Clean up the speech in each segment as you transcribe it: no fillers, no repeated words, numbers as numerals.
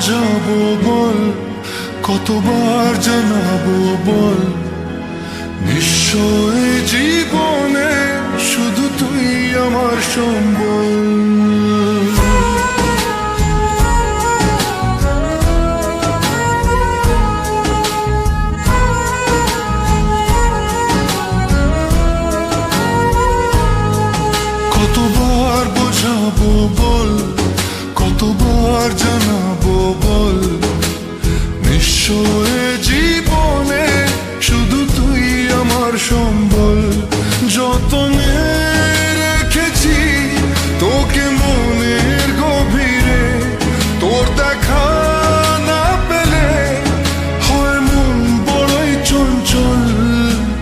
বোঝাবো বল, কতবার জানাবো বল, নিশ্চয় জীবনে শুধু তুই আমার সম্বল। কতবার বোঝাবো বল, কতবার জানাবো বল, নিশ্চয় জীবনে শুধু তুই আমার সম্বল। যতনে রেখেছি তোকে মনের গভীরে, তোর দেখা না পেলে হয় মন বড়ই চঞ্চল।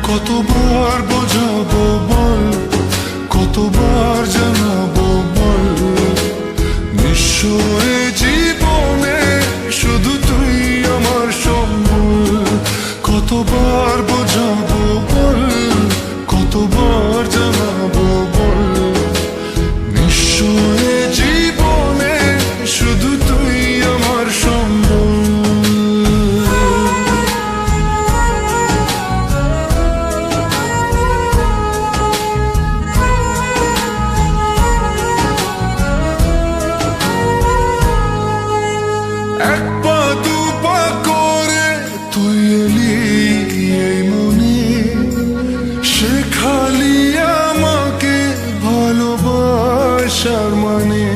কতবার বোঝাবো বল, কতবার জানাবো বল, নিশ্চয় জীবনে শুধু তুই আমার সম্বল। কতবার বোঝাবো বল, কতবার জানাবো বল, নিশ্চয় জীবনে শুধু তুই আমার সম্বল। এক পা দু পা করে তুই এলি এই মনে, শেখালি আমাকে ভালোবাসার মানে।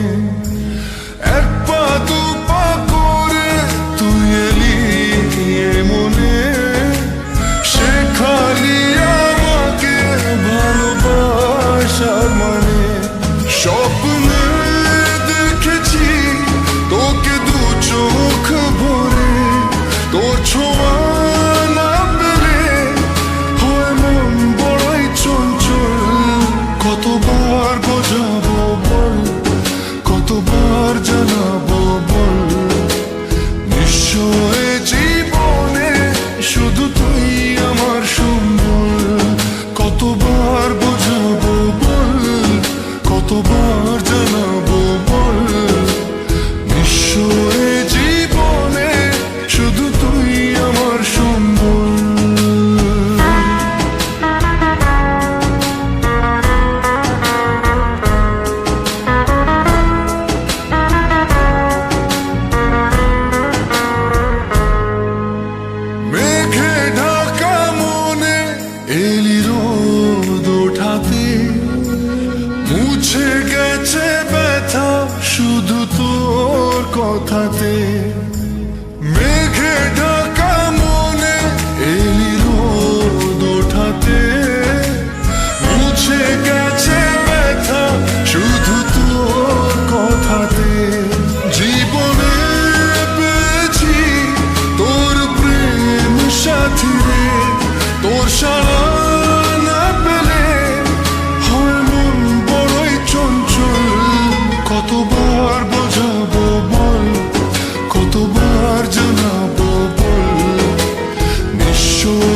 এক পা দু পা করে তুই এলি এই মনে, শেখালি আমাকে ভালোবাসার মানে। স্বপ্নে দেখেছি তোকে দু চোখ ভরে, তোর ছোঁয়া না পেলে হয় মন বড়ই চঞ্চল। কতবার বোঝাবো বল, কতবার জানাবো বল, নিশ্চয় জীবনে শুধু তুই আমার সম্বল। কতবার বোঝাবো বল, কতবার জানাবো বল, নিশ্চয় জীবনে শুধু তুই আমার সম্বল। মেঘে ঢাকা মনে এলি রোদ ওঠাতে, মুছে গেছে ব্যথা শুধু তোর কথাতে। মেঘে ঢাকা মনে এলি রোদ ওঠাতে, মুছে গেছে ব্যথা শুধু তোর কথাতে। জীবনে পেয়েছি তোর প্রেম সাথী রে, তোর সারা না পেলে হয় মন বড়ই চঞ্চল। কতবার বোঝাবো বল, কতবার জানাবো বল, নিশ্চয়